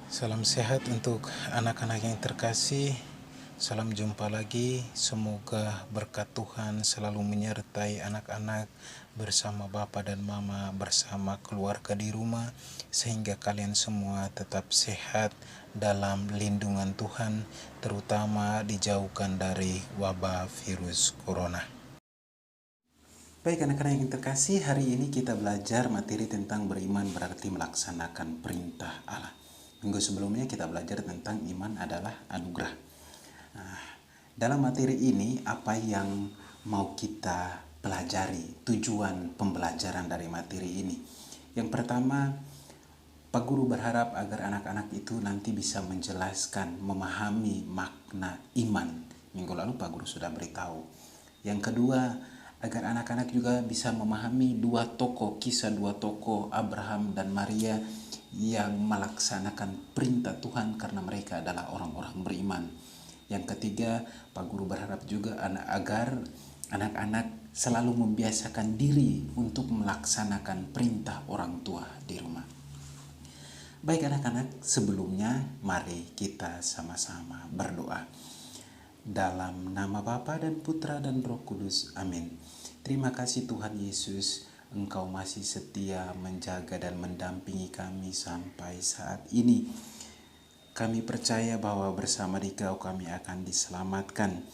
Salam sehat untuk anak-anak yang terkasih. Salam jumpa lagi. Semoga berkat Tuhan selalu menyertai anak-anak bersama Bapa dan Mama, bersama keluarga di rumah, sehingga kalian semua tetap sehat dalam lindungan Tuhan, terutama dijauhkan dari wabah virus corona. Baik anak-anak yang terkasih, hari ini kita belajar materi tentang beriman berarti melaksanakan perintah Allah. Minggu sebelumnya kita belajar tentang iman adalah anugerah. Nah, dalam materi ini apa yang mau kita pelajari, tujuan pembelajaran dari materi ini? Yang pertama, Pak Guru berharap agar anak-anak itu nanti bisa menjelaskan, memahami makna iman. Minggu lalu Pak Guru sudah beritahu. Yang kedua, agar anak-anak juga bisa memahami kisah dua tokoh Abraham dan Maria yang melaksanakan perintah Tuhan karena mereka adalah orang-orang beriman. Yang ketiga, Pak Guru berharap juga agar anak-anak selalu membiasakan diri untuk melaksanakan perintah orang tua di rumah. Baik anak-anak, sebelumnya mari kita sama-sama berdoa. Dalam nama Bapa dan Putra dan Roh Kudus, amin. Terima kasih Tuhan Yesus, Engkau masih setia menjaga dan mendampingi kami sampai saat ini. Kami percaya bahwa bersama Dikau kami akan diselamatkan.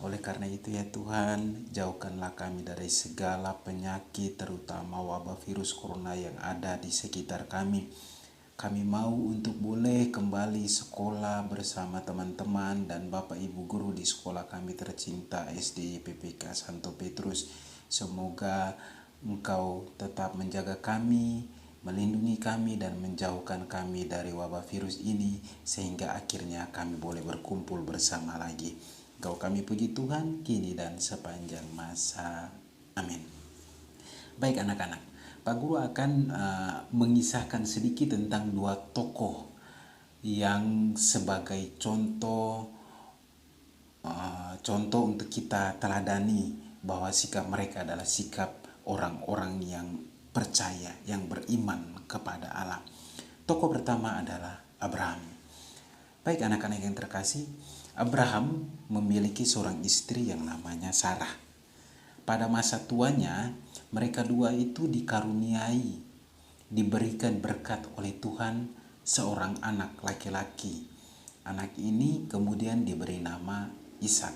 Oleh karena itu ya Tuhan, jauhkanlah kami dari segala penyakit, terutama wabah virus corona yang ada di sekitar kami. Kami mau untuk boleh kembali sekolah bersama teman-teman dan Bapak Ibu Guru di sekolah kami tercinta SD PPK Santo Petrus. Semoga Engkau tetap menjaga kami, melindungi kami dan menjauhkan kami dari wabah virus ini sehingga akhirnya kami boleh berkumpul bersama lagi. Engkau kami puji Tuhan kini dan sepanjang masa. Amin. Baik anak-anak, Pak Guru akan mengisahkan sedikit tentang dua tokoh yang sebagai contoh untuk kita teladani bahwa sikap mereka adalah sikap orang-orang yang percaya, yang beriman kepada Allah. Tokoh pertama adalah Abraham. Baik anak-anak yang terkasih, Abraham memiliki seorang istri yang namanya Sarah. Pada masa tuanya, mereka dua itu dikaruniai, diberikan berkat oleh Tuhan seorang anak laki-laki. Anak ini kemudian diberi nama Ishak.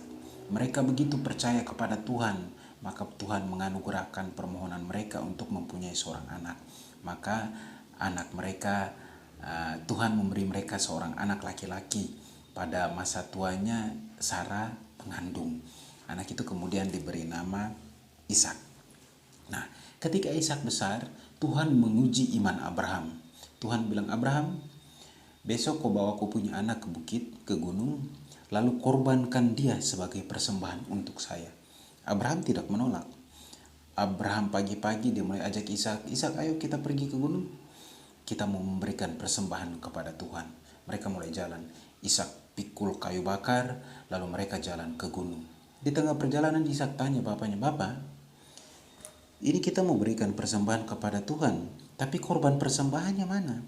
Mereka begitu percaya kepada Tuhan, maka Tuhan menganugerahkan permohonan mereka untuk mempunyai seorang anak. Maka anak mereka, Tuhan memberi mereka seorang anak laki-laki. Pada masa tuanya Sarah mengandung. Anak itu kemudian diberi nama Ishak. Nah, ketika Ishak besar, Tuhan menguji iman Abraham. Tuhan bilang, Abraham, besok kau bawa kau punya anak ke bukit, ke gunung, lalu korbankan dia sebagai persembahan untuk saya. Abraham tidak menolak. Abraham pagi-pagi dia mulai ajak Ishak, Ishak ayo kita pergi ke gunung. Kita mau memberikan persembahan kepada Tuhan. Mereka mulai jalan. Ishak pikul kayu bakar, lalu mereka jalan ke gunung. Di tengah perjalanan Ishak tanya bapaknya, Bapak, ini kita mau berikan persembahan kepada Tuhan, tapi korban persembahannya mana?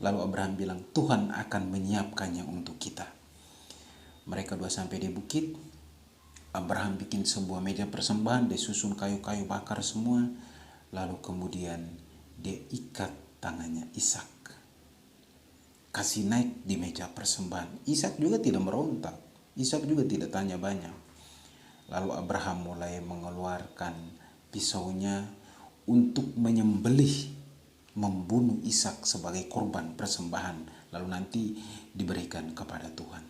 Lalu Abraham bilang, Tuhan akan menyiapkannya untuk kita. Mereka dua sampai di bukit. Abraham bikin sebuah meja persembahan, dia susun kayu-kayu bakar semua. Lalu kemudian dia ikat tangannya Ishak, kasih naik di meja persembahan. Ishak juga tidak merontak, Ishak juga tidak tanya banyak. Lalu Abraham mulai mengeluarkan pisaunya untuk menyembelih, membunuh Ishak sebagai korban persembahan, lalu nanti diberikan kepada Tuhan.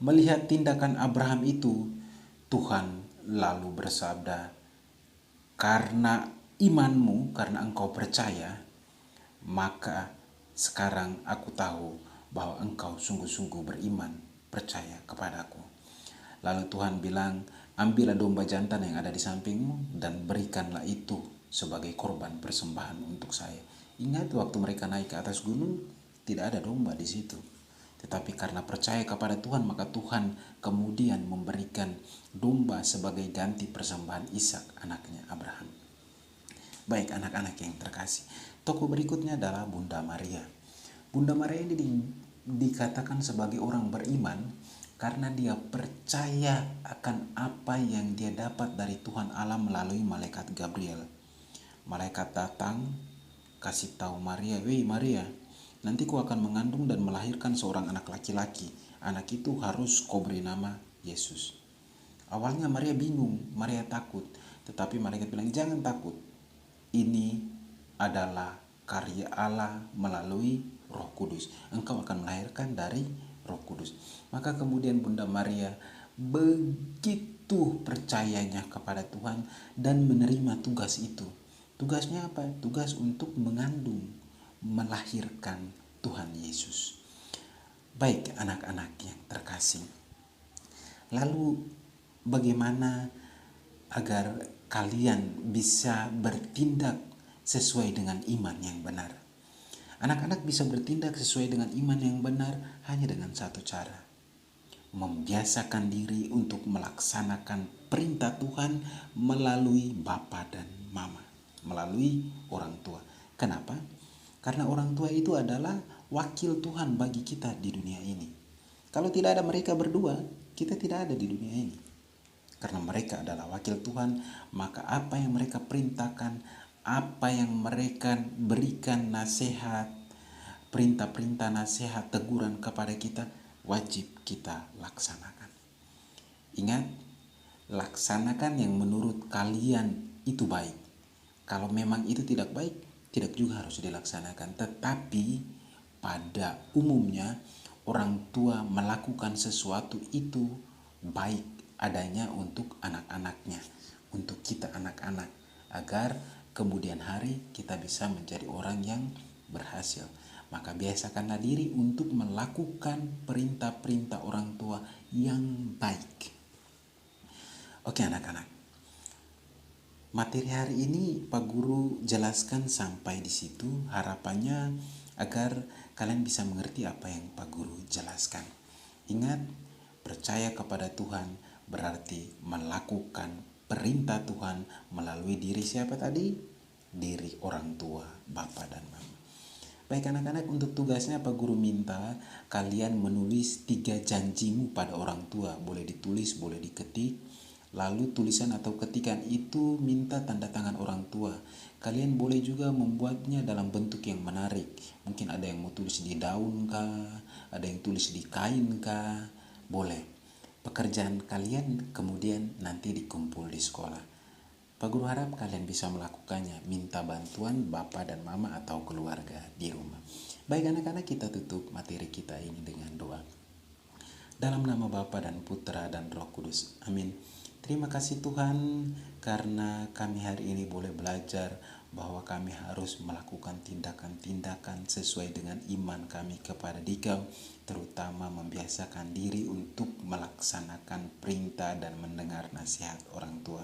Melihat tindakan Abraham itu, Tuhan lalu bersabda, karena imanmu, karena engkau percaya, maka sekarang aku tahu bahwa engkau sungguh-sungguh beriman, percaya kepadaku. Lalu Tuhan bilang, ambillah domba jantan yang ada di sampingmu dan berikanlah itu sebagai korban persembahan untuk saya. Ingat waktu mereka naik ke atas gunung, tidak ada domba di situ. Tetapi karena percaya kepada Tuhan, maka Tuhan kemudian memberikan domba sebagai ganti persembahan Ishak, anaknya Abraham. Baik anak-anak yang terkasih, tokoh berikutnya adalah Bunda Maria. Bunda Maria ini dikatakan sebagai orang beriman karena dia percaya akan apa yang dia dapat dari Tuhan Allah melalui malaikat Gabriel. Malaikat datang kasih tahu Maria, "Wei Maria, nanti kau akan mengandung dan melahirkan seorang anak laki-laki. Anak itu harus kau beri nama Yesus." Awalnya Maria bingung, Maria takut. Tetapi malaikat bilang, "Jangan takut. Ini adalah karya Allah melalui Roh Kudus. Engkau akan melahirkan dari Roh Kudus." Maka kemudian Bunda Maria begitu percayanya kepada Tuhan dan menerima tugas itu. Tugasnya apa? Tugas untuk mengandung, melahirkan Tuhan Yesus. Baik anak-anak yang terkasih. Lalu bagaimana agar kalian bisa bertindak sesuai dengan iman yang benar? Anak-anak bisa bertindak sesuai dengan iman yang benar hanya dengan satu cara. Membiasakan diri untuk melaksanakan perintah Tuhan melalui Bapa dan Mama, melalui orang tua. Kenapa? Karena orang tua itu adalah wakil Tuhan bagi kita di dunia ini. Kalau tidak ada mereka berdua, kita tidak ada di dunia ini. Karena mereka adalah wakil Tuhan, maka apa yang mereka perintahkan, apa yang mereka berikan nasihat, perintah-perintah nasihat, teguran kepada kita, wajib kita laksanakan. Ingat, laksanakan yang menurut kalian itu baik. Kalau memang itu tidak baik, tidak juga harus dilaksanakan. Tetapi pada umumnya orang tua melakukan sesuatu itu baik adanya untuk anak-anaknya, untuk kita anak-anak, agar kemudian hari kita bisa menjadi orang yang berhasil. Maka biasakanlah diri untuk melakukan perintah-perintah orang tua yang baik. Oke anak-anak, materi hari ini Pak Guru jelaskan sampai di situ. Harapannya agar kalian bisa mengerti apa yang Pak Guru jelaskan. Ingat, percaya kepada Tuhan berarti melakukan perintah Tuhan melalui diri siapa tadi? Diri orang tua, Bapak dan Mama. Baik anak-anak, untuk tugasnya Pak Guru minta kalian menulis 3 janjimu pada orang tua. Boleh ditulis, boleh diketik. Lalu tulisan atau ketikan itu minta tanda tangan orang tua. Kalian boleh juga membuatnya dalam bentuk yang menarik. Mungkin ada yang mau tulis di daun kah, ada yang tulis di kain kah, boleh. Pekerjaan kalian kemudian nanti dikumpul di sekolah. Pak Guru harap kalian bisa melakukannya, minta bantuan Bapak dan Mama atau keluarga di rumah. Baik anak-anak, kita tutup materi kita ini dengan doa. Dalam nama Bapa dan Putra dan Roh Kudus. Amin. Terima kasih Tuhan karena kami hari ini boleh belajar bahwa kami harus melakukan tindakan-tindakan sesuai dengan iman kami kepada Dikau, terutama membiasakan diri untuk melaksanakan perintah dan mendengar nasihat orang tua.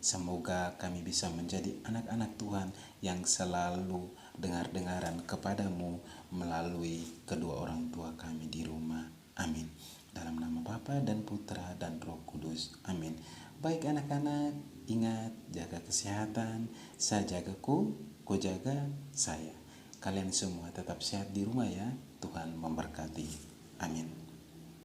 Semoga kami bisa menjadi anak-anak Tuhan yang selalu dengar-dengaran kepadamu melalui kedua orang tua kami di rumah. Amin. Dalam nama Bapa dan Putra dan Roh Kudus. Amin. Baik anak-anak, ingat jaga kesehatan. Saya jaga kau jaga saya. Kalian semua tetap sehat di rumah ya. Tuhan memberkati. Amin.